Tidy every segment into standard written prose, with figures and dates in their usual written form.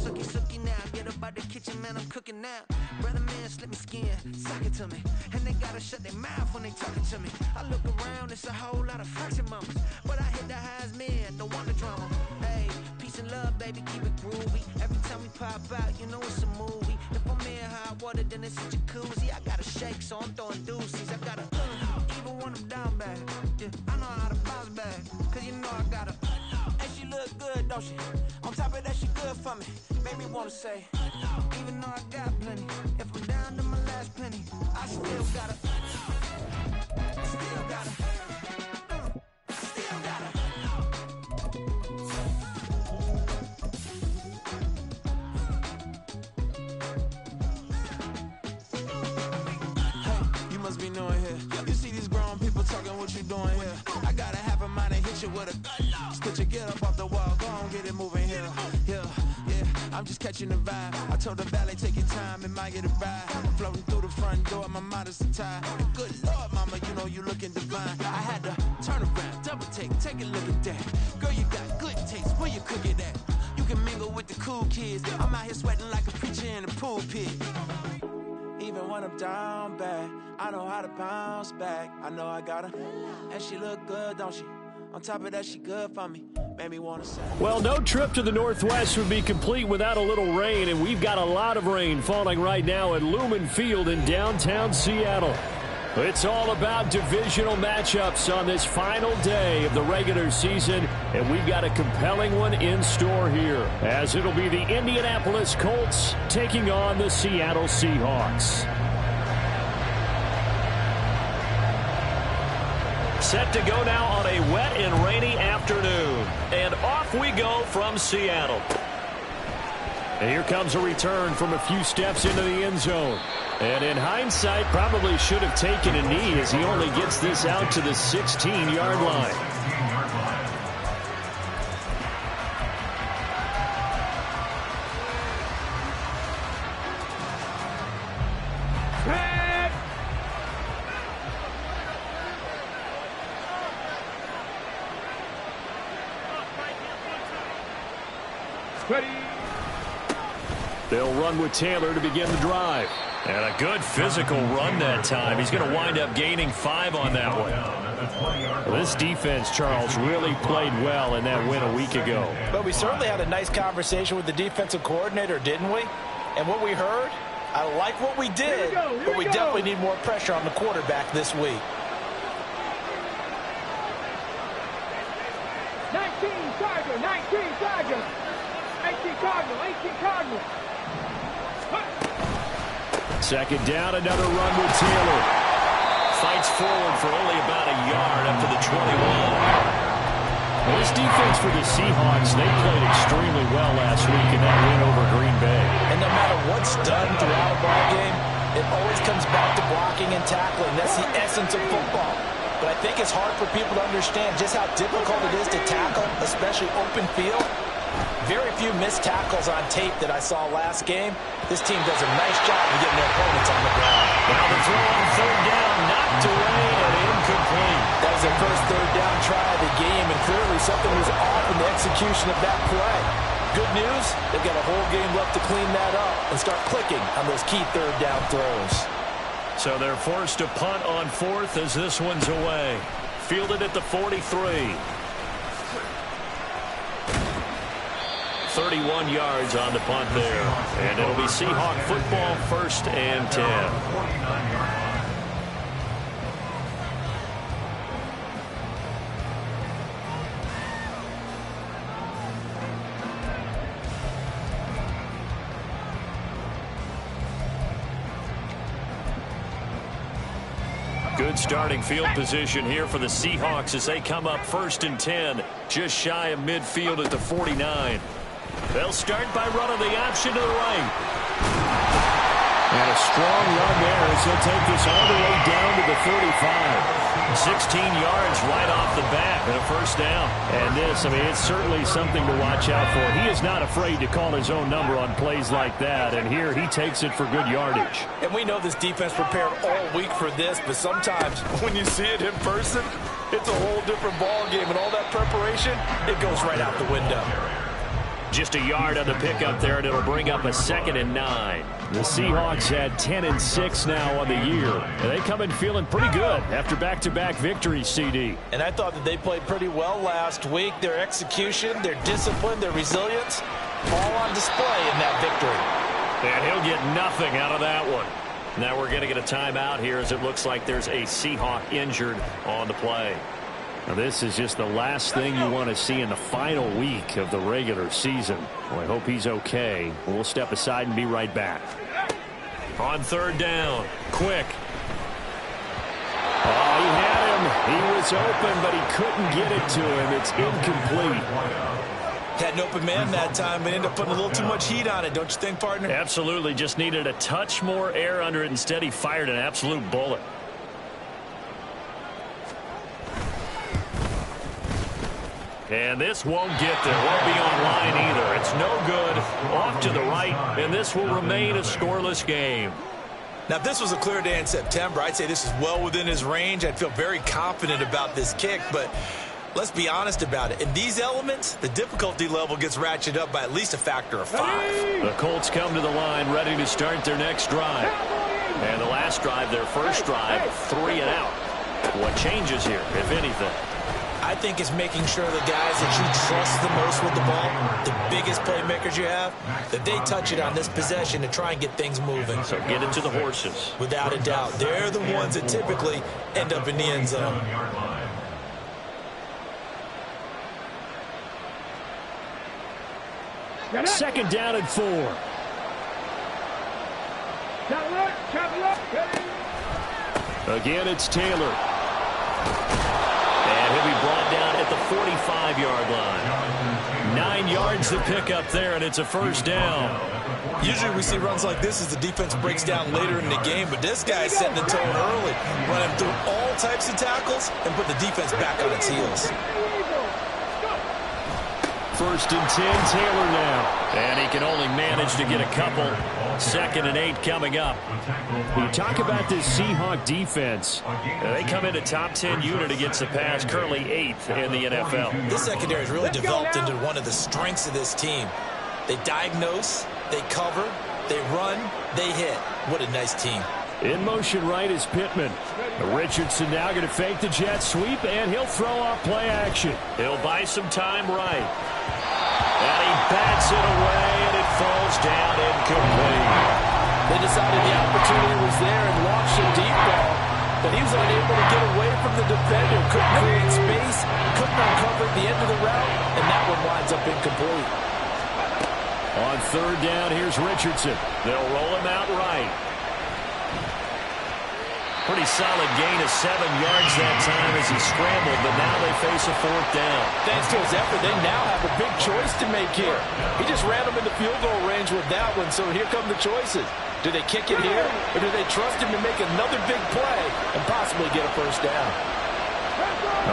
sookie now. Get up out the kitchen, man, I'm cooking now. Brother, man, slip me skin, suck it to me. And they gotta shut their mouth when they talking to me. I look around, it's a whole lot of fraction mamas. But I hit the highs, man, don't want the drama. Hey, peace and love, baby, keep it groovy. Every time we pop out, you know it's a movie. If I'm in hot water, then it's a jacuzzi. I gotta shake, so I'm throwing deuces. I gotta, even when I'm down bad. Yeah, I know how to bounce back, cause you know I gotta. And she look good, don't she? On top of that, she good for me. Made me wanna say, even though I got plenty, if I'm down to my last penny, I still gotta, still gotta, still gotta. Hey, you must be new in here. You see these grown people talking, what you doing here? I gotta have a mind to hit you with a stitch you, get up off the wall, go on, get it moving here. Yeah, I'm just catching the vibe. I told the valet, take your time, it might get a ride. Floating through the front door, my modest attire. Good Lord, mama, you know you looking divine. I had to turn around, double take a look at that. Girl, you got good taste, where you cook it at? You can mingle with the cool kids. I'm out here sweating like a preacher in a pool pit. Even when I'm down bad, I know how to bounce back. I know I got her, and she look good, don't she? On top of that, she good for me. Made me want to say. Well, no trip to the Northwest would be complete without a little rain, and we've got a lot of rain falling right now at Lumen Field in downtown Seattle. It's all about divisional matchups on this final day of the regular season, and we've got a compelling one in store here, as it'll be the Indianapolis Colts taking on the Seattle Seahawks. Set to go now on a wet and rainy afternoon. And off we go from Seattle. And here comes a return from a few steps into the end zone. And in hindsight, probably should have taken a knee as he only gets this out to the 16-yard line. They'll run with Taylor to begin the drive. And a good physical run that time. He's going to wind up gaining 5 on that one. Well, this defense, Charles, really played well in that win a week ago. But we certainly had a nice conversation with the defensive coordinator, didn't we? And what we heard, I like what we did, but we definitely need more pressure on the quarterback this week. 19 Charger, 19 Charger, 18 Cardinal, 18 Cardinal. Second down, another run with Taylor. Fights forward for only about a yard up to the 21. Well, this defense for the Seahawks, they played extremely well last week in that win over Green Bay. And no matter what's done throughout a ball game, it always comes back to blocking and tackling. That's the essence of football. But I think it's hard for people to understand just how difficult it is to tackle, especially open field. Very few missed tackles on tape that I saw last game. This team does a nice job of getting their opponents on the ground. Now the throw on third down, knocked away and incomplete. That was their first third down try of the game, and clearly something was off in the execution of that play. Good news, they've got a whole game left to clean that up and start clicking on those key third down throws. So they're forced to punt on fourth as this one's away. Fielded at the 43. 31 yards on the punt there. And it'll be Seahawk football, 1st and 10. Good starting field position here for the Seahawks as they come up 1st and 10, just shy of midfield at the 49. They'll start by running the option to the right. And a strong run there as he'll take this all the way down to the 35. 16 yards right off the bat and a 1st down. And this, I mean, it's certainly something to watch out for. He is not afraid to call his own number on plays like that. And here he takes it for good yardage. And we know this defense prepared all week for this, but sometimes when you see it in person, it's a whole different ball game. And all that preparation, it goes right out the window. Just a yard on the pickup there, and it'll bring up a 2nd and 9. The Seahawks had 10-6 now on the year. And they come in feeling pretty good after back-to-back victories, CD. And I thought that they played pretty well last week. Their execution, their discipline, their resilience, all on display in that victory. And he'll get nothing out of that one. Now we're going to get a timeout here as it looks like there's a Seahawk injured on the play. Now this is just the last thing you want to see in the final week of the regular season. Well, I hope he's okay. We'll step aside and be right back. On 3rd down, quick. Oh, he had him. He was open, but he couldn't get it to him. It's incomplete. Had an open man that time, but ended up putting a little too much heat on it, don't you think, partner? Absolutely. Just needed a touch more air under it. Instead, he fired an absolute bullet. And this won't get there. Won't be online either. It's no good. Off to the right, and this will remain a scoreless game. Now, if this was a clear day in September, I'd say this is well within his range. I'd feel very confident about this kick, but let's be honest about it. In these elements, the difficulty level gets ratcheted up by at least a factor of 5. The Colts come to the line ready to start their next drive. And the last drive, their first drive, 3 and out. What changes here, if anything? I think it's making sure the guys that you trust the most with the ball, the biggest playmakers you have, that they touch it on this possession to try and get things moving. So get it to the horses. Without a doubt. They're the ones that typically end up in the end zone. Second down and 4. Again, it's Taylor. And he'll be brought down at the 45-yard line. 9 yards to pick up there, and it's a first down. Usually we see runs like this as the defense breaks down later in the game, but this guy is setting the tone early, running through all types of tackles and put the defense back on its heels. First and 10, Taylor now. And he can only manage to get a couple. 2nd and 8 coming up. When you talk about this Seahawk defense, they come in a top 10 unit against the pass, currently 8th in the NFL. This secondary has really developed into one of the strengths of this team. They diagnose, they cover, they run, they hit. What a nice team. In motion right is Pittman. Richardson now going to fake the jet sweep, and he'll throw off play action. He'll buy some time right. And he bats it away, and it falls down incomplete. They decided the opportunity was there and launched a deep ball, but he was unable to get away from the defender. Couldn't create space, couldn't uncover at the end of the route, and that one winds up incomplete. On 3rd down, here's Richardson. They'll roll him out right. Pretty solid gain of 7 yards that time as he scrambled, but now they face a 4th down. Thanks to his effort, they now have a big choice to make here. He just ran them in the field goal range with that one, so here come the choices. Do they kick it here, or do they trust him to make another big play and possibly get a first down?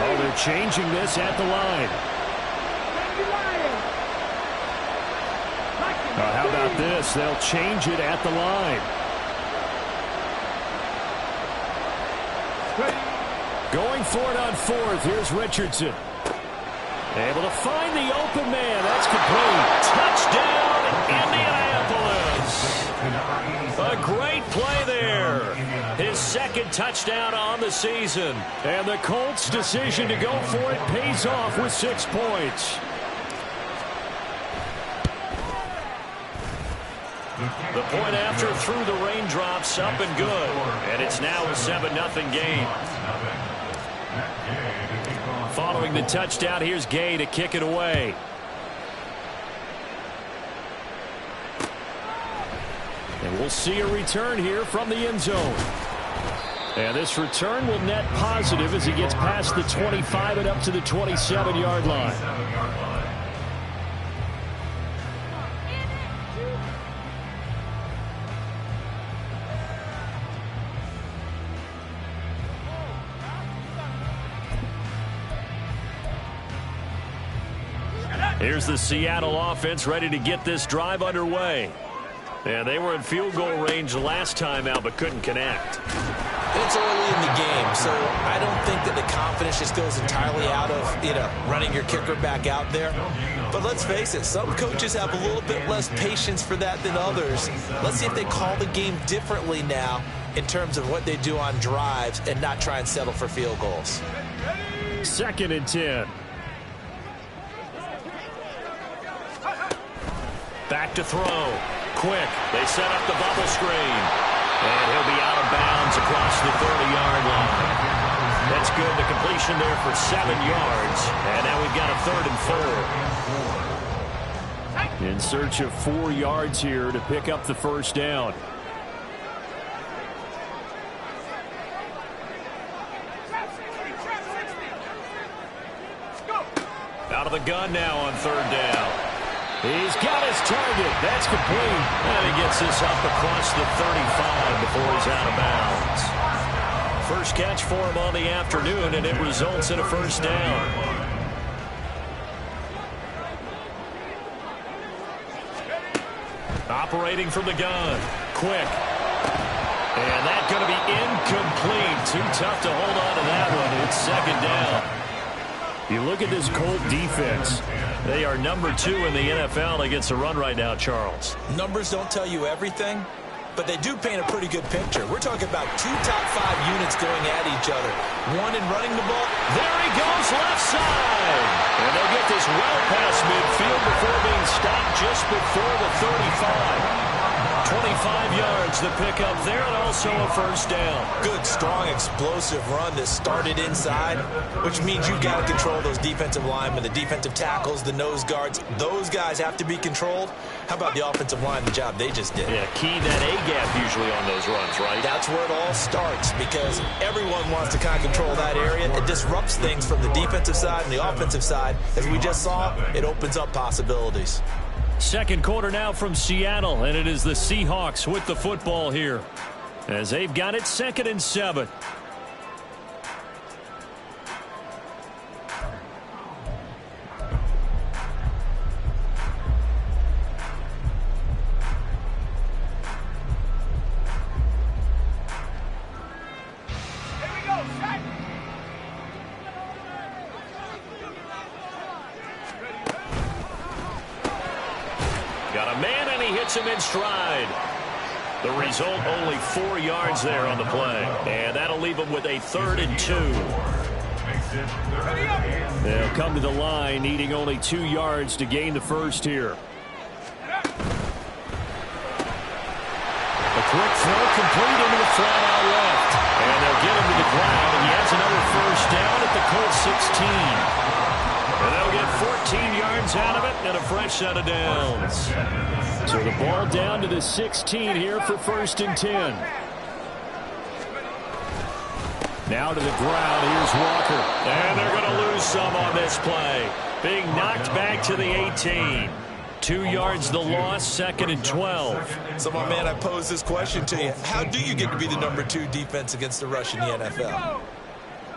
Oh, they're changing this at the line. How about this? They'll change it at the line. Going for it on 4th. Here's Richardson. Able to find the open man. That's complete. Touchdown, Indianapolis. A great play there. His 2nd touchdown on the season. And the Colts' decision to go for it pays off with 6 points. The point after through the raindrops, up and good. And it's now a 7-0 game. Following the touchdown, here's Gay to kick it away. And we'll see a return here from the end zone. And this return will net positive as he gets past the 25 and up to the 27-yard line. Here's the Seattle offense ready to get this drive underway. Yeah, they were in field goal range last time out but couldn't connect. And it's early in the game, so I don't think that the confidence just goes entirely out of, running your kicker back out there. But let's face it, some coaches have a little bit less patience for that than others. Let's see if they call the game differently now in terms of what they do on drives and not try and settle for field goals. 2nd and 10. Back to throw. Quick. They set up the bubble screen. And he'll be out of bounds across the 30-yard line. That's good. The completion there for 7 yards. And now we've got a 3rd and 4. In search of 4 yards here to pick up the first down. Out of the gun now on 3rd down. He's got his target. That's complete. And he gets this up across the 35 before he's out of bounds. First catch for him on the afternoon, and it results in a first down. Operating from the gun. Quick. And that's going to be incomplete. Too tough to hold on to that one. It's 2nd down. You look at this Colt defense. They are number 2 in the NFL against the run right now, Charles. Numbers don't tell you everything, but they do paint a pretty good picture. We're talking about 2 top 5 units going at each other. One in running the ball. There he goes, left side. And they get this well past midfield before being stopped just before the 35. 25 yards the pickup there, and also a first down. Good, strong, explosive run that started inside, which means you've got to control those defensive linemen, the defensive tackles, the nose guards. Those guys have to be controlled. How about the offensive line, the job they just did? Yeah, key that A-gap usually on those runs, right? That's where it all starts, because everyone wants to kind of control that area. It disrupts things from the defensive side and the offensive side. As we just saw, it opens up possibilities. Second quarter now from Seattle, and it is the Seahawks with the football here as they've got it 2nd and 7. Got a man, and he hits him in stride. The result, only 4 yards there on the play. And that'll leave him with a 3rd and 2. They'll come to the line, needing only 2 yards to gain the first here. A quick throw complete into the flat out left. And they'll get him to the ground, and he has another first down at the Colts 16. And they'll get 14 yards out of it and a fresh set of downs. So the ball down to the 16 here for 1st and 10. Now to the ground. Here's Walker. And they're going to lose some on this play. Being knocked back to the 18. 2 yards the loss, 2nd and 12. So, my man, I pose this question to you. How do you get to be the number 2 defense against the rush in the NFL?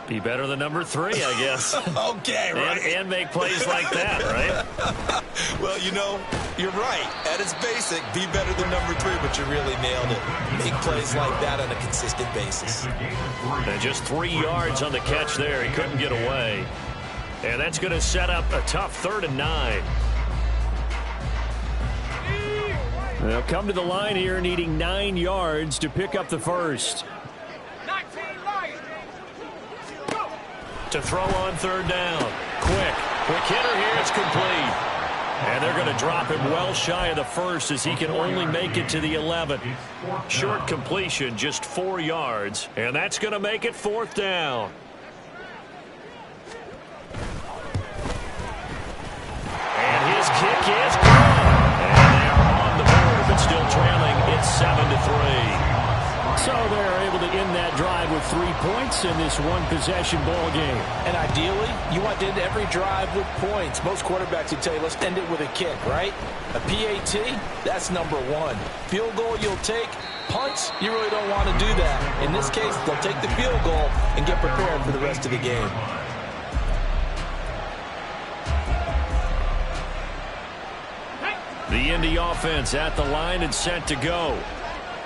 Be better than number 3, I guess. Okay, right. And make plays like that, right? Well, you're right. At its basic, be better than number 3, but you really nailed it. Make plays like that on a consistent basis. And just 3 yards on the catch there. He couldn't get away. And that's going to set up a tough 3rd and 9. They'll come to the line here, needing 9 yards to pick up the first. To throw on 3rd down. Quick hitter here. It's complete. And they're going to drop him well shy of the first as he can only make it to the 11. Short completion, just 4 yards. And that's going to make it 4th down. And his kick is good. And they're on the board, but still trailing. It's 7-3. So they're able to end that drive with 3 points in this one-possession ball game. And ideally, you want to end every drive with points. Most quarterbacks would tell you, let's end it with a kick, right? A PAT, that's number 1. Field goal you'll take. Punts, you really don't want to do that. In this case, they'll take the field goal and get prepared for the rest of the game. The Indy offense at the line and set to go.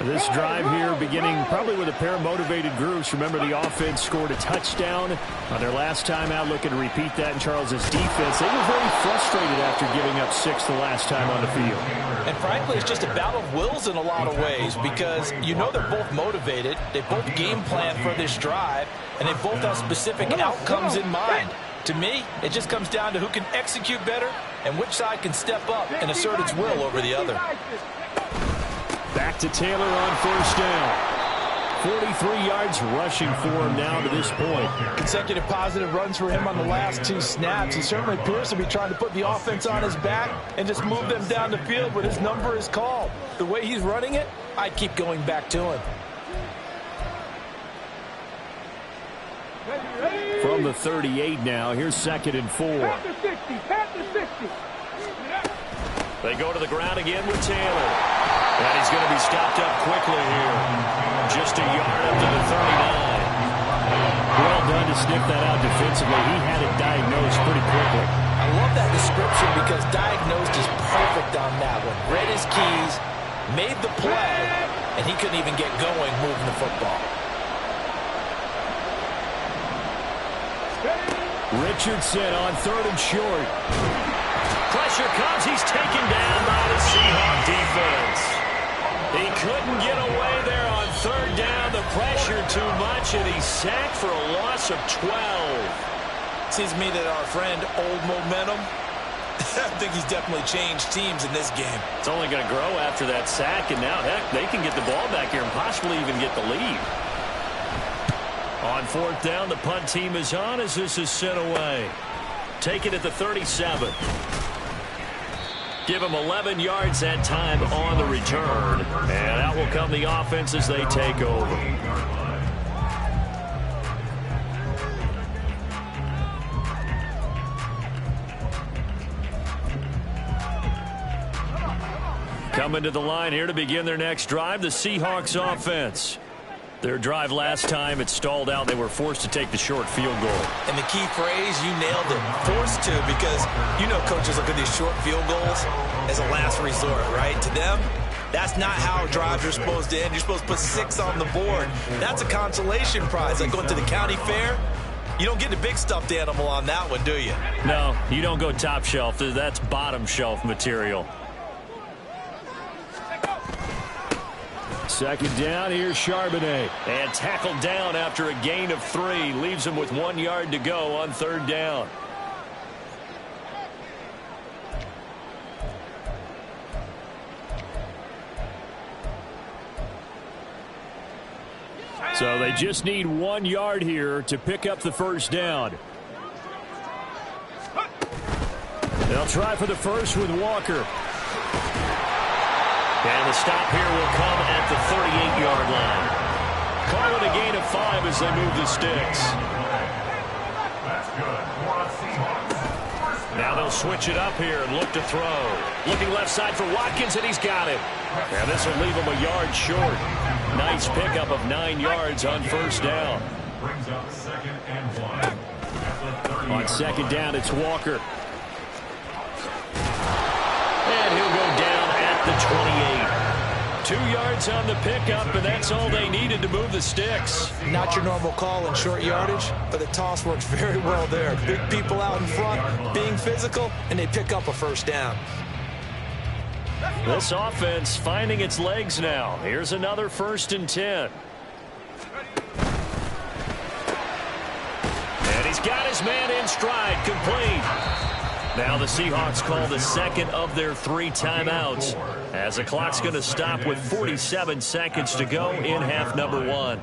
This drive here beginning probably with a pair of motivated groups. Remember, the offense scored a touchdown on their last time out, looking to repeat that in Charles's defense. They were very frustrated after giving up 6 the last time on the field. And frankly, it's just a battle of wills in a lot of ways, because you know they're both motivated. They both game plan for this drive, and they both have specific outcomes in mind. To me, it just comes down to who can execute better and which side can step up and assert its will over the other. Back to Taylor on first down. 43 yards rushing for him now to this point. Consecutive positive runs for him on the last 2 snaps. He certainly appears to be trying to put the offense on his back and just move them down the field when his number is called. The way he's running it, I'd keep going back to him. From the 38 now, here's 2nd and 4. They go to the ground again with Taylor. And he's going to be stopped up quickly here. Just a yard up to the 39. Well done to sniff that out defensively. He had it diagnosed pretty quickly. I love that description because diagnosed is perfect on that one. Read his keys, made the play, and he couldn't even get going moving the football. Richardson on 3rd and short. Pressure comes. He's taken down by the Seahawk defense. He couldn't get away there on 3rd down. The pressure too much, and he's sacked for a loss of 12. Seems to me that our friend, old momentum, I think he's definitely changed teams in this game. It's only going to grow after that sack, and now, heck, they can get the ball back here and possibly even get the lead. On 4th down, the punt team is on as this is sent away. Take it at the 37. Give them 11 yards that time on the return. And out will come the offense as they take over. Coming to the line here to begin their next drive, the Seahawks offense. Their drive last time, it stalled out. They were forced to take the short field goal. And the key phrase, you nailed it, forced to, because you know coaches look at these short field goals as a last resort, right? To them, that's not how drives are supposed to end. You're supposed to put 6 on the board. That's a consolation prize. Like going to the county fair, you don't get the big stuffed animal on that one, do you? No, you don't go top shelf. That's bottom shelf material. 2nd down, here's Charbonnet. And tackled down after a gain of 3. Leaves him with 1 yard to go on 3rd down. So they just need 1 yard here to pick up the 1st down. They'll try for the first with Walker. And the stop here will come at the 38-yard line. Call it a gain of 5 as they move the sticks. Now they'll switch it up here and look to throw. Looking left side for Watkins, and he's got it. And this will leave him a yard short. Nice pickup of 9 yards on 1st down. On 2nd down, it's Walker. And he'll go down at the 28. 2 yards on the pickup, and that's all they needed to move the sticks. Not your normal call in short yardage, but the toss works very well there. Big people out in front, being physical, and they pick up a 1st down. This offense finding its legs now. Here's another 1st and 10. And he's got his man in stride, complete. Now the Seahawks call the 2nd of their 3 timeouts as the clock's going to stop with 47 seconds to go in half number 1.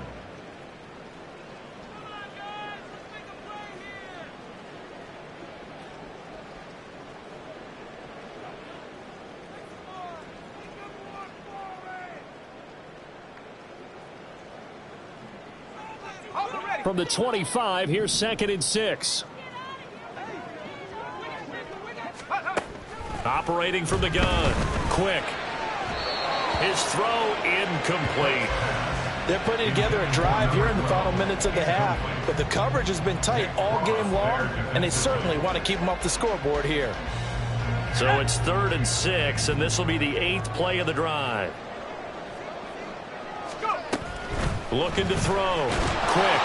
From the 25, here's 2nd and 6. Operating from the gun. Quick. His throw incomplete. They're putting together a drive here in the final minutes of the half. But the coverage has been tight all game long, and they certainly want to keep them off the scoreboard here. So it's 3rd and 6, and this will be the 8th play of the drive. Looking to throw. Quick.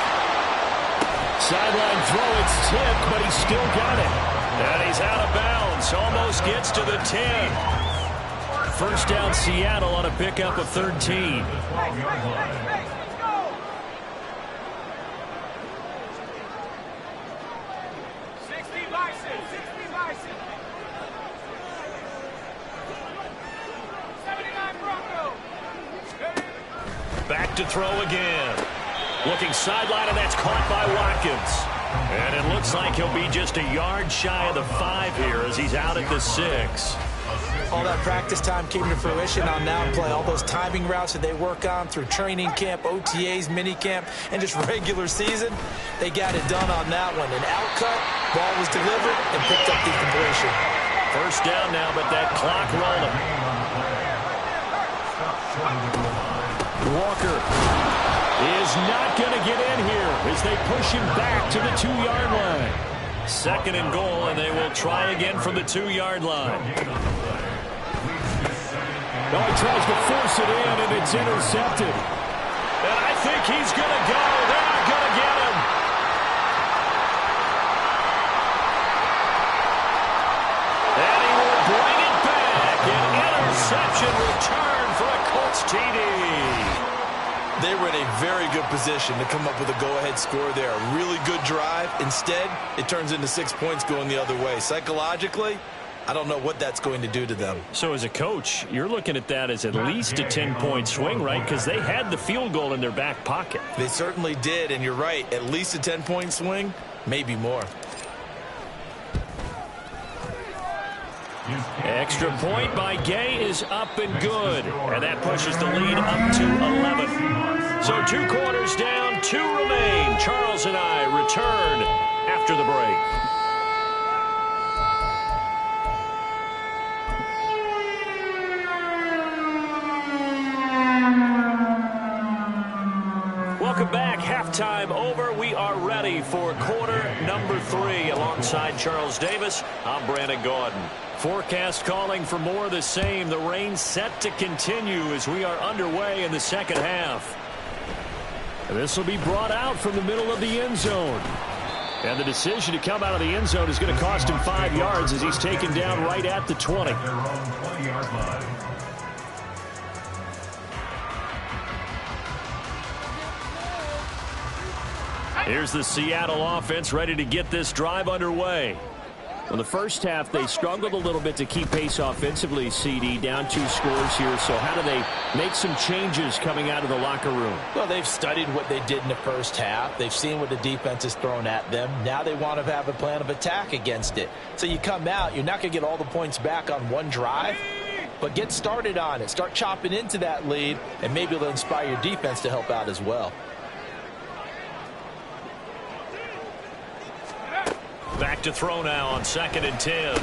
Sideline throw, it's tipped, but he's still got it. And he's out of bounds. Almost gets to the 10. First down Seattle on a pickup of 13. Back to throw again. Looking sideline, and that's caught by Watkins. And it looks like he'll be just a yard shy of the 5 here as he's out at the 6. All that practice time came to fruition on that play. All those timing routes that they work on through training camp, OTAs, mini camp, and just regular season, they got it done on that one. An outcut, ball was delivered, and picked up the completion. First down now, but that clock rolling. Walker is not going to get in here as they push him back to the 2-yard line. Second and goal, and they will try again from the 2-yard line. Oh, he tries to force it in, and it's intercepted. And I think he's going to go. They're not going to get him. And he will bring it back. An interception return for a Colts TD. They were in a very good position to come up with a go-ahead score there. A really good drive. Instead, it turns into 6 points going the other way. Psychologically, I don't know what that's going to do to them. So as a coach, you're looking at that as at least a 10-point swing, right? Because they had the field goal in their back pocket. They certainly did, and you're right. At least a 10-point swing, maybe more. Extra point by Gay is up and good. And that pushes the lead up to 11. So 2 quarters down, 2 remain. Charles and I return after the break. Welcome back. Halftime over. We are ready for quarter number 3. Alongside Charles Davis, I'm Brandon Gaudin. Forecast calling for more of the same. The rain set to continue as we are underway in the second half. This will be brought out from the middle of the end zone. And the decision to come out of the end zone is going to cost him 5 yards as he's taken down right at the 20. Here's the Seattle offense ready to get this drive underway. Well, the first half, they struggled a little bit to keep pace offensively, CD, down 2 scores here. So how do they make some changes coming out of the locker room? Well, they've studied what they did in the first half. They've seen what the defense has thrown at them. Now they want to have a plan of attack against it. So you come out, you're not going to get all the points back on one drive, but get started on it. Start chopping into that lead, and maybe it'll inspire your defense to help out as well. Back to throw now on 2nd and 10.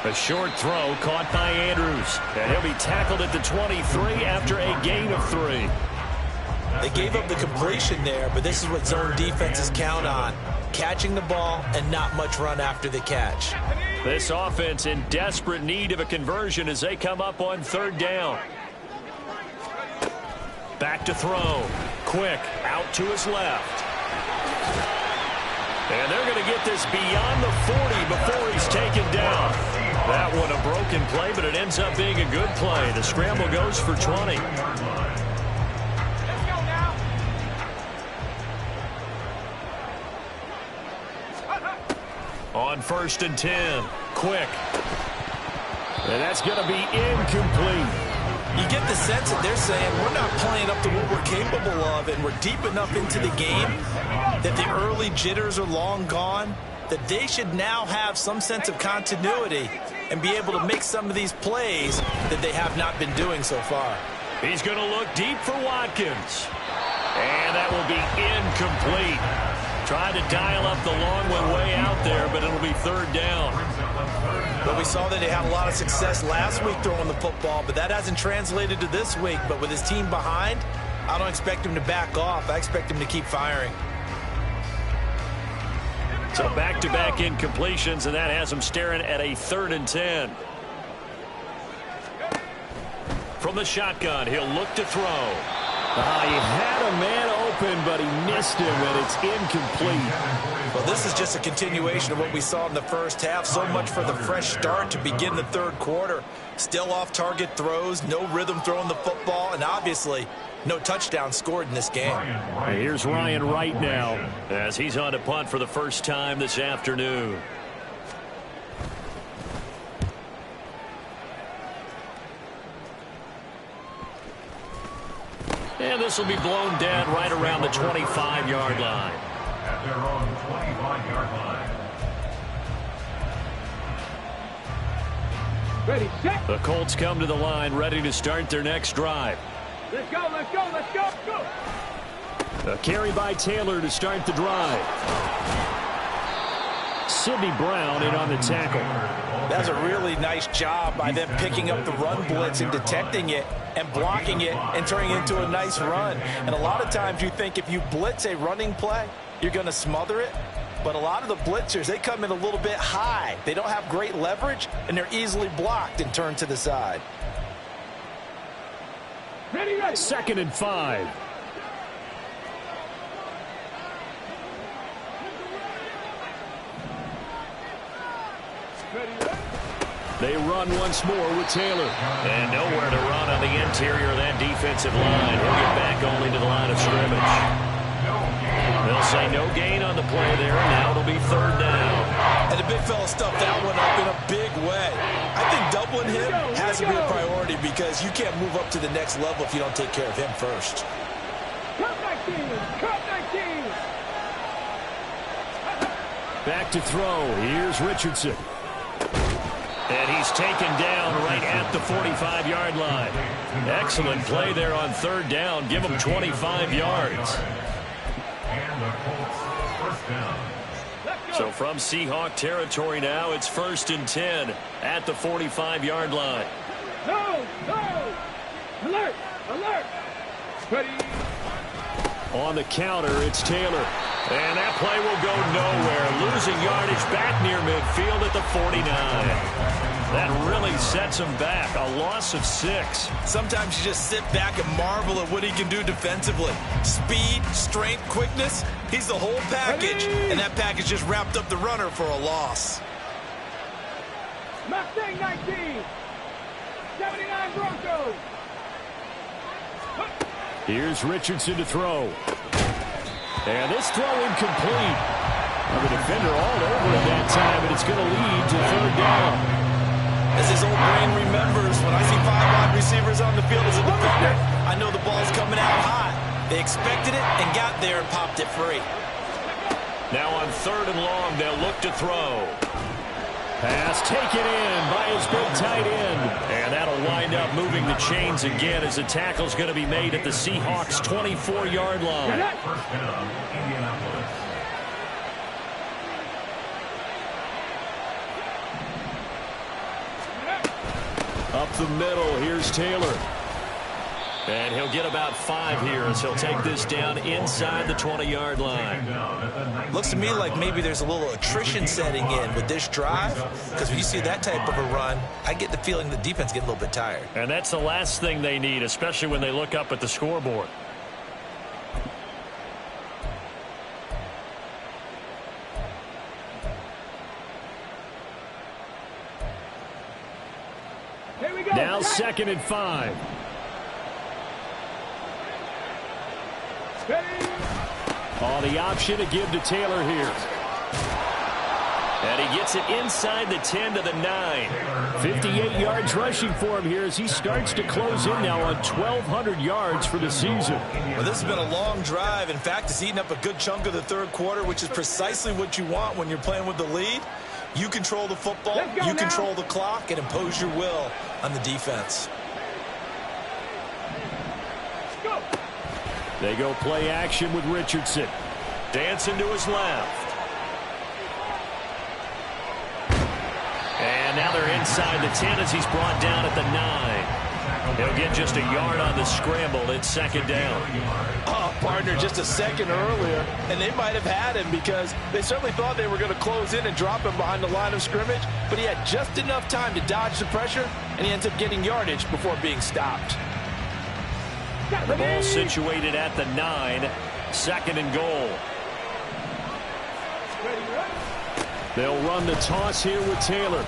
A short throw caught by Andrews. And he'll be tackled at the 23 after a gain of 3. They gave up the completion there, but this is what zone defenses count on. Catching the ball and not much run after the catch. This offense in desperate need of a conversion as they come up on 3rd down. Back to throw. Quick out to his left. And they're going to get this beyond the 40 before he's taken down. That one a broken play, but it ends up being a good play. The scramble goes for 20. On 1st and 10. Quick. And that's going to be incomplete. You get the sense that they're saying we're not playing up to what we're capable of, and we're deep enough into the game that the early jitters are long gone, that they should now have some sense of continuity and be able to make some of these plays that they have not been doing so far. He's going to look deep for Watkins. And that will be incomplete. Tried to dial up the long one way out there, but it'll be 3rd down. Well, we saw that he had a lot of success last week throwing the football, but that hasn't translated to this week. But with his team behind, I don't expect him to back off. I expect him to keep firing. So back-to-back incompletions, and that has him staring at a 3rd and 10. From the shotgun, he'll look to throw. He had a man open, but he missed him, and it's incomplete. Well, this is just a continuation of what we saw in the first half. So much for the fresh start to begin the third quarter. Still off-target throws, no rhythm throwing the football, and obviously no touchdown scored in this game. Here's Ryan Wright now, as he's on to punt for the first time this afternoon. And this will be blown dead right around the 25-yard line. At their own 25-yard line. Ready, set. The Colts come to the line, ready to start their next drive. Let's go, let's go, let's go, go. A carry by Taylor to start the drive. Sidney Brown in on the tackle. That's a really nice job by them picking up the run blitz and detecting it and blocking it and turning it into a nice run. And a lot of times you think if you blitz a running play, you're going to smother it. But a lot of the blitzers, they come in a little bit high. They don't have great leverage, and they're easily blocked and turned to the side. Ready, ready. 2nd and 5. Ready, ready. They run once more with Taylor. And nowhere to run on the interior of that defensive line. He'll get back only to the line of scrimmage. They'll say no gain on the play there. Now it'll be 3rd down. And the big fella stuffed that one up in a big way. I think doubling him has to be a priority because you can't move up to the next level if you don't take care of him first. Cut 19, cut 19. Back to throw. Here's Richardson. And he's taken down right at the 45-yard line. Excellent play there on 3rd down. Give him 25 yards. And the Colts first down. So from Seahawk territory now, it's 1st and 10 at the 45-yard line. No, no. Alert, alert. Ready. On the counter, it's Taylor. And that play will go nowhere. Losing yardage back near midfield at the 49. That really sets him back. A loss of 6. Sometimes you just sit back and marvel at what he can do defensively. Speed, strength, quickness. He's the whole package. And that package just wrapped up the runner for a loss. Mustang 19. 79 Broncos. Here's Richardson to throw. And this throw incomplete. The defender all over it that time, and it's going to lead to 3rd down. As his old brain remembers, when I see 5 wide receivers on the field as a defender, I know the ball's coming out high. They expected it and got there and popped it free. Now on 3rd and long, they'll look to throw. Pass taken in by his big tight end. And that'll wind up moving the chains again as the tackle's going to be made at the Seahawks' 24-yard line. First down, Indianapolis. Up the middle, here's Taylor. And he'll get about 5 here as he'll take this down inside the 20-yard line. Looks to me like maybe there's a little attrition setting in with this drive, because when you see that type of a run, I get the feeling the defense get a little bit tired. And that's the last thing they need, especially when they look up at the scoreboard. Here we go. Now 2nd and 5. Ready. On the option to give to Taylor here. And he gets it inside the 10 to the 9. 58 yards rushing for him here as he starts to close in now on 1,200 yards for the season. Well, this has been a long drive. In fact, it's eaten up a good chunk of the third quarter, which is precisely what you want when you're playing with the lead. You control the football, you control the clock, and impose your will on the defense. Go. They go play action with Richardson. Dancing to his left. And now they're inside the 10 as he's brought down at the 9. He'll get just a yard on the scramble. It's 2nd down. Oh, partner, just a second earlier, and they might have had him because they certainly thought they were going to close in and drop him behind the line of scrimmage, but he had just enough time to dodge the pressure, and he ends up getting yardage before being stopped. The ball situated at the 9. 2nd and goal. They'll run the toss here with Taylor.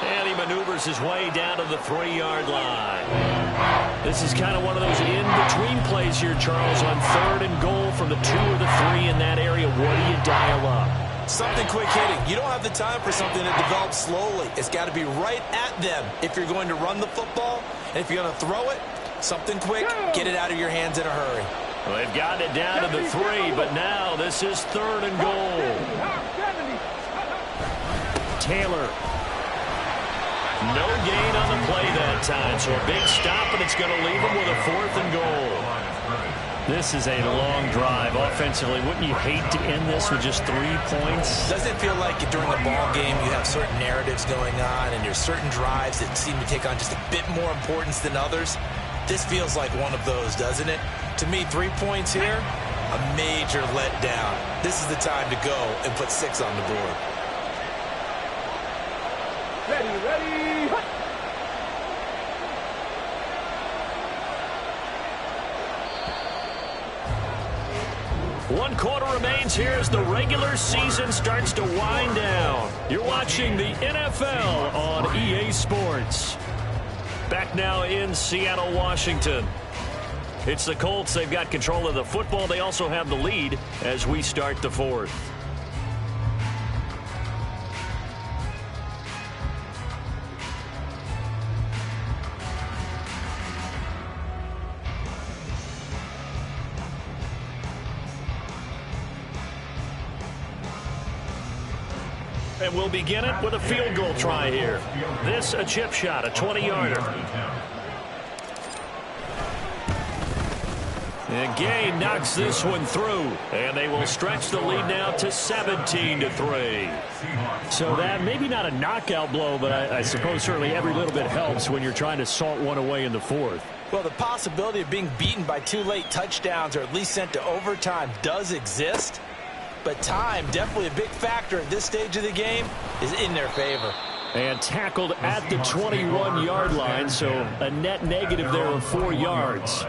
And he maneuvers his way down to the 3-yard line. This is kind of one of those in-between plays here, Charles, on 3rd and goal from the 2 or the 3 in that area. What do you dial up? Something quick hitting. You don't have the time for something that develops slowly. It's got to be right at them if you're going to run the football. And if you're going to throw it, something quick, get it out of your hands in a hurry. Well, they've gotten it down to the 3, but now this is 3rd and goal. Taylor. No gain on the play that time, so a big stop, and it's going to leave them with a 4th and goal. This is a long drive offensively. Wouldn't you hate to end this with just 3 points? Doesn't it feel like during a ball game you have certain narratives going on and there's certain drives that seem to take on just a bit more importance than others? This feels like one of those, doesn't it? To me, 3 points here, a major letdown. This is the time to go and put 6 on the board. Ready. 1 quarter remains here as the regular season starts to wind down. You're watching the NFL on EA Sports. Back now in Seattle, Washington. It's the Colts. They've got control of the football. They also have the lead as we start the 4th. And we'll begin it with a field goal try here. This a chip shot, a 20-yarder. And Gay knocks this one through. And they will stretch the lead now to 17-3. So that maybe not a knockout blow, but I suppose certainly every little bit helps when you're trying to salt one away in the 4th. Well, the possibility of being beaten by 2 late touchdowns or at least sent to overtime does exist. But time, definitely a big factor at this stage of the game, is in their favor. And tackled at the 21-yard line, so a net negative there of 4 yards.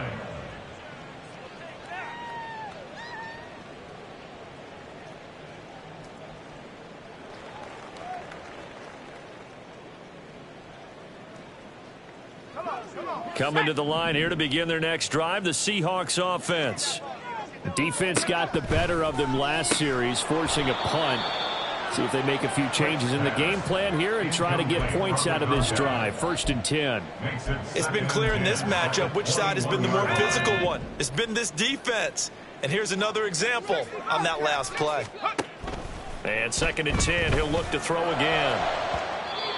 Coming to the line here to begin their next drive, the Seahawks offense. The defense got the better of them last series, forcing a punt. See if they make a few changes in the game plan here and try to get points out of this drive. 1st and 10. It's been clear in this matchup which side has been the more physical one. It's been this defense. And here's another example on that last play. And 2nd and 10, he'll look to throw again.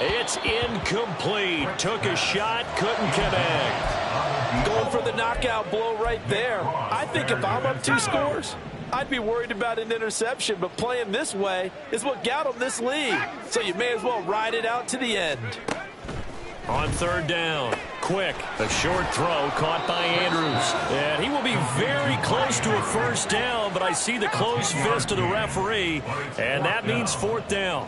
It's incomplete. Took a shot, couldn't connect. Going for the knockout blow right there. I think if I'm up 2 scores, I'd be worried about an interception, but playing this way is what got them this lead. So you may as well ride it out to the end. On 3rd down, Quick, a short throw caught by Andrews. And he will be very close to a 1st down, but I see the closed fist of the referee, and that means 4th down.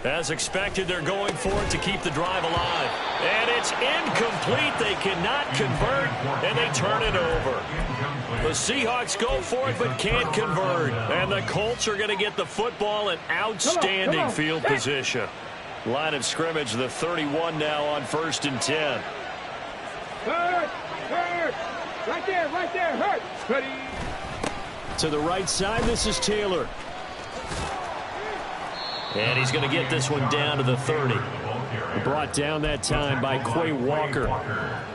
As expected, they're going for it to keep the drive alive. And it's incomplete. They cannot convert, and they turn it over. The Seahawks go for it but can't convert. And the Colts are going to get the football in outstanding field position. Line of scrimmage, the 31 now on 1st and 10. Hurt. Right there, hurt. Ready. To the right side, this is Taylor. And he's going to get this one down to the 30. Brought down that time by Quay Walker.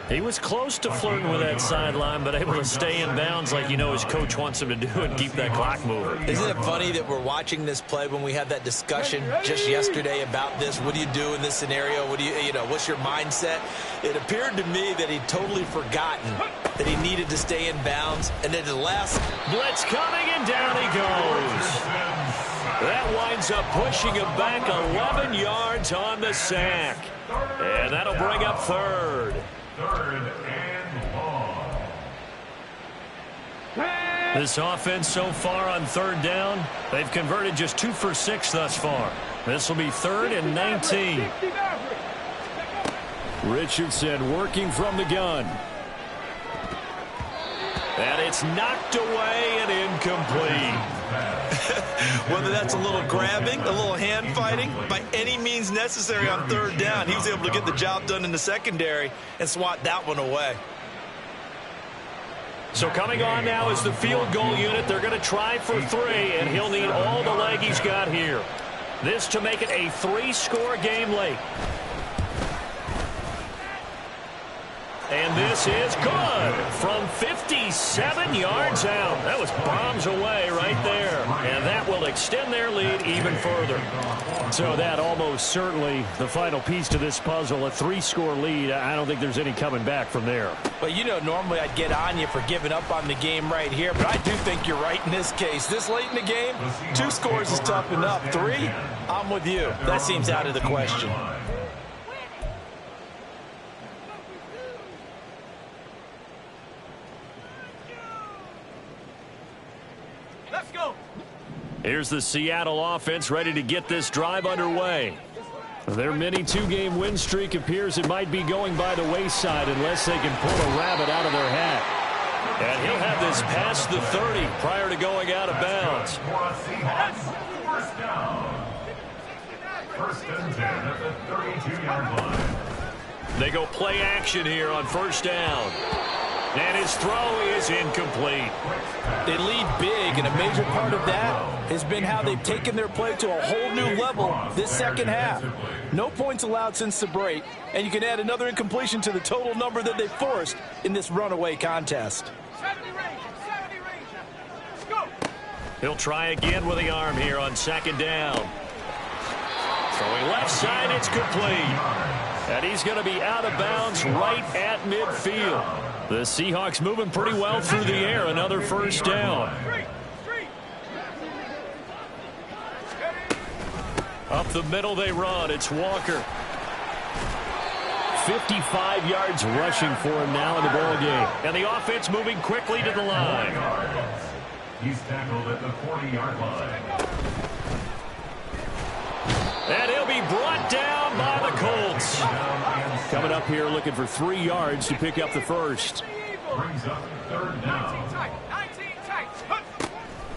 He was close to flirting with that sideline, but able to stay in bounds like you know his coach wants him to do and keep that clock moving. Isn't it funny that we're watching this play when we had that discussion just yesterday about this? What do you do in this scenario? What do you know, what's your mindset? It appeared to me that he'd totally forgotten that he needed to stay in bounds. And then the last blitz coming, and down he goes. That winds up pushing him back 11 yards on the sack. And that'll bring up 3rd. 3rd and long. This offense so far on 3rd down, they've converted just 2 for 6 thus far. This will be 3rd and 19. Richardson working from the gun. And it's knocked away and incomplete. Whether that's a little grabbing, a little hand fighting, by any means necessary on third down, he was able to get the job done in the secondary and swat that one away. So coming on now is the field goal unit. They're going to try for 3, and he'll need all the leg he's got here. This to make it a 3-score game late. And this is good from 57 yards out. That was bombs away right there. And that will extend their lead even further. So that almost certainly the final piece to this puzzle, a 3-score lead. I don't think there's any coming back from there. But, you know, normally I'd get on you for giving up on the game right here, but I do think you're right in this case. This late in the game, 2 scores is tough enough. 3, I'm with you. That seems out of the question. Let's go. Here's the Seattle offense ready to get this drive underway. Their mini 2-game win streak appears it might be going by the wayside unless they can pull a rabbit out of their hat. And he'll have this past the 30 prior to going out of bounds. First down. First and 10 at the 32-yard line. They go play action here on first down. And his throw is incomplete. They lead big, and a major part of that has been how they've taken their play to a whole new level this second half. No points allowed since the break, and you can add another incompletion to the total number that they forced in this runaway contest. 70 range. Let's go. He'll try again with the arm here on second down. Throwing left side, it's complete. And he's going to be out of bounds right at midfield. The Seahawks moving pretty well through the air. Another first down. Up the middle they run. It's Walker. 55 yards rushing for him now in the ball game. And the offense moving quickly to the line. He's tackled at the 40-yard line. And he'll be brought down by the Colts. Coming up here looking for 3 yards to pick up the first. Brings up third down. 19 tight.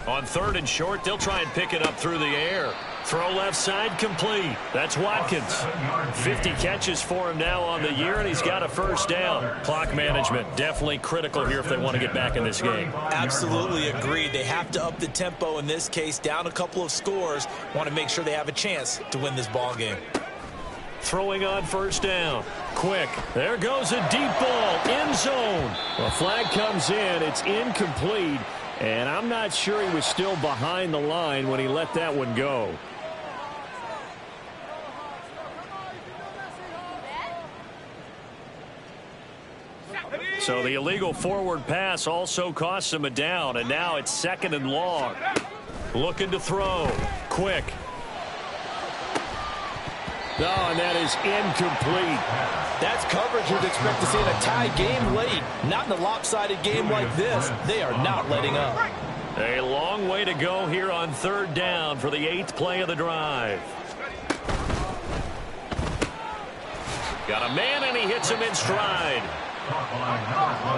On third and short, they'll try and pick it up through the air. Throw left side complete. That's Watkins. 50 catches for him now on the year, and he's got a first down. Clock management definitely critical here if they want to get back in this game. Absolutely agreed. They have to up the tempo in this case, down a couple of scores. Want to make sure they have a chance to win this ball game. Throwing on first down. Quick. There goes a deep ball. End zone. A flag comes in. It's incomplete. And I'm not sure he was still behind the line when he let that one go. So the illegal forward pass also costs him a down. And now it's second and long. Looking to throw. Quick. No, and that is incomplete. That's coverage you'd expect to see in a tie game late. Not in a lopsided game like this. They are not letting up. A long way to go here on third down for the 8th play of the drive. Got a man, and he hits him in stride.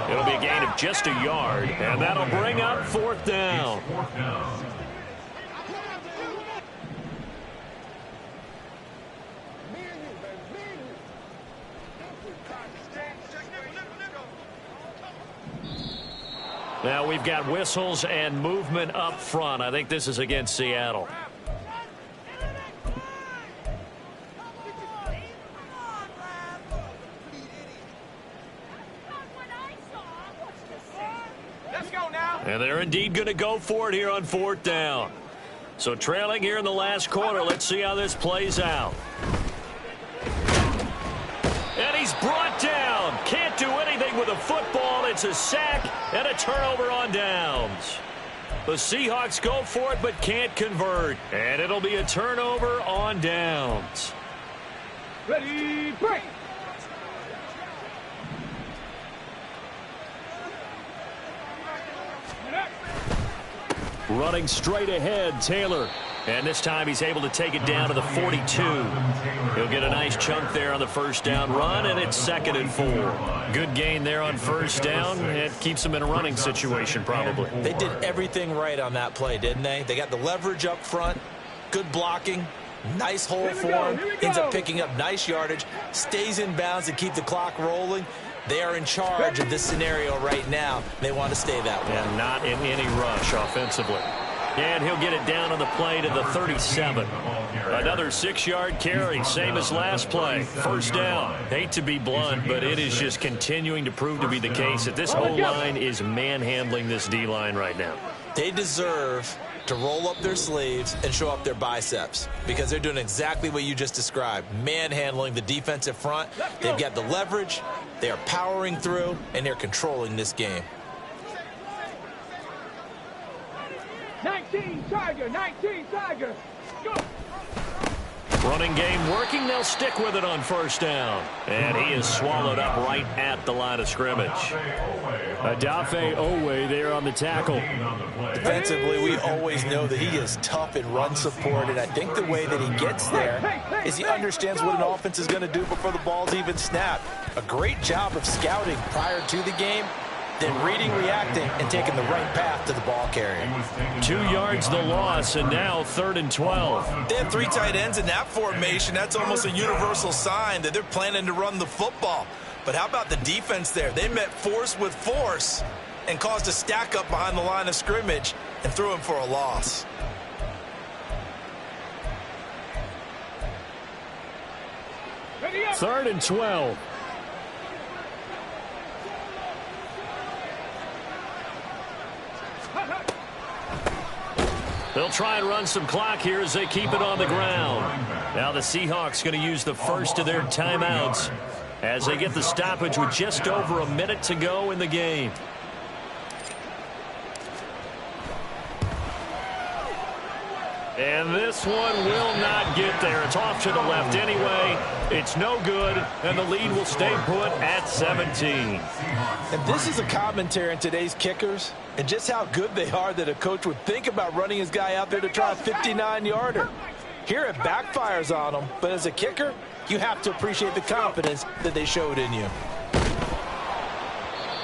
It'll be a gain of just a yard, and that'll bring up fourth down. Now we've got whistles and movement up front. I think this is against Seattle. Let's go now. And they're indeed going to go for it here on fourth down. So trailing here in the last quarter. Let's see how this plays out. And he's brought down. Can't do anything with a football. It's a sack and a turnover on downs. The Seahawks go for it but can't convert. And it'll be a turnover on downs. Ready, break. Running straight ahead, Taylor. And this time he's able to take it down to the 42. He'll get a nice chunk there on the first down run, and it's 2nd and 4. Good gain there on first down. It keeps him in a running situation probably. They did everything right on that play, didn't they? They got the leverage up front, good blocking, nice hole for him, ends up picking up nice yardage, stays in bounds to keep the clock rolling. They are in charge of this scenario right now. They want to stay that way. And not in any rush offensively. And he'll get it down on the play to the 37. Another 6-yard carry, same as last play. First down. Hate to be blunt, but it is just continuing to prove to be the case that this O-line is manhandling this D-line right now. They deserve to roll up their sleeves and show up their biceps because they're doing exactly what you just described, manhandling the defensive front. They've got the leverage, they are powering through, and they're controlling this game. 19 Tiger, 19 Tiger. Go. Running game working. They'll stick with it on first down. And he is swallowed up right at the line of scrimmage. Adafe Owe there on the tackle. Defensively, we always know that he is tough in run support, and I think the way that he gets there is he understands what an offense is going to do before the ball's even snapped. A great job of scouting prior to the game, then reading, reacting, and taking the right path to the ball carrier. 2 yards the loss, and now 3rd and 12. They have 3 tight ends in that formation. That's almost a universal sign that they're planning to run the football. But how about the defense there? They met force with force and caused a stack up behind the line of scrimmage and threw him for a loss. Third and 12. They'll try and run some clock here as they keep it on the ground. Now the Seahawks going to use the first of their timeouts as they get the stoppage with just over a minute to go in the game. And this one will not get there. It's off to the left anyway. It's no good, and the lead will stay put at 17. And this is a commentary on today's kickers and just how good they are that a coach would think about running his guy out there to try a 59-yarder. Here it backfires on him, but as a kicker, you have to appreciate the confidence that they showed in you.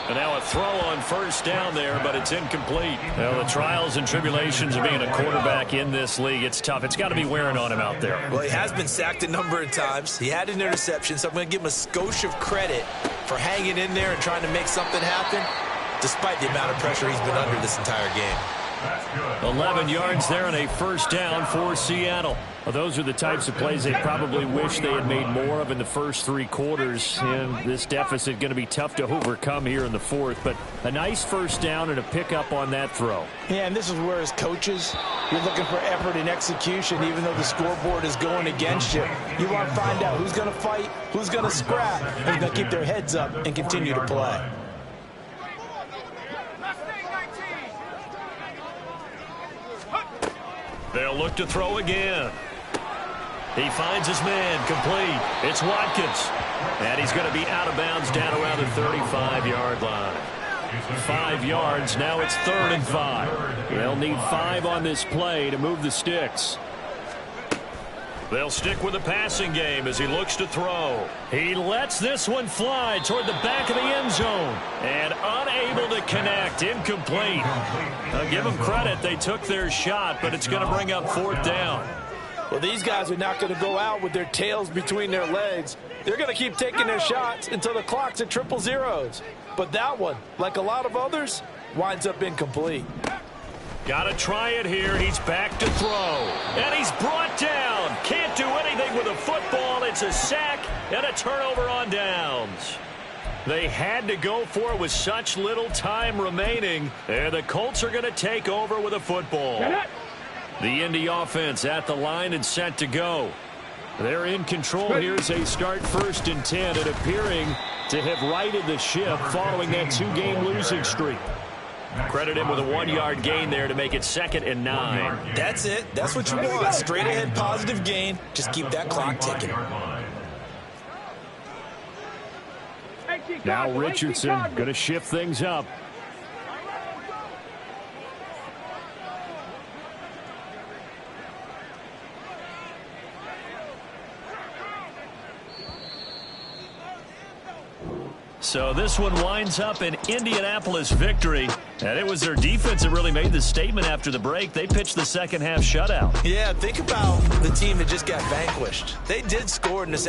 And now a throw on first down there, but it's incomplete. Well, the trials and tribulations of being a quarterback in this league, it's tough. It's got to be wearing on him out there. Well, he has been sacked a number of times. He had an interception, so I'm going to give him a skosh of credit for hanging in there and trying to make something happen, despite the amount of pressure he's been under this entire game. 11 yards there and a first down for Seattle. Well, those are the types of plays they probably wish they had made more of in the first 3 quarters. And this deficit going to be tough to overcome here in the 4th. But a nice first down and a pickup on that throw. Yeah, and this is where as coaches, you're looking for effort and execution, even though the scoreboard is going against you. You want to find out who's going to fight, who's going to scrap, and who's going to keep their heads up and continue to play. They'll look to throw again. He finds his man, complete. It's Watkins. And he's going to be out of bounds down around the 35-yard line. 5 yards, now it's 3rd and 5. They'll need 5 on this play to move the sticks. They'll stick with the passing game as he looks to throw. He lets this one fly toward the back of the end zone. And unable to connect, incomplete. I'll give them credit, they took their shot, but it's going to bring up 4th down. Well, these guys are not going to go out with their tails between their legs. They're going to keep taking their shots until the clock's at 000. But that one, like a lot of others, winds up incomplete. Got to try it here. He's back to throw. And he's brought down. Can't do anything with a football. It's a sack and a turnover on downs. They had to go for it with such little time remaining. And the Colts are going to take over with a football. The Indy offense at the line and set to go. They're in control. Here's a start 1st and 10 and appearing to have righted the ship following that 2-game losing streak. Credit him with a 1-yard gain there to make it 2nd and 9. That's it. That's what you want. Straight ahead positive gain. Just keep that clock ticking. Now Richardson going to shift things up. So this one winds up an Indianapolis victory. And it was their defense that really made the statement after the break. They pitched the second half shutout. Yeah, think about the team that just got vanquished. They did score in this.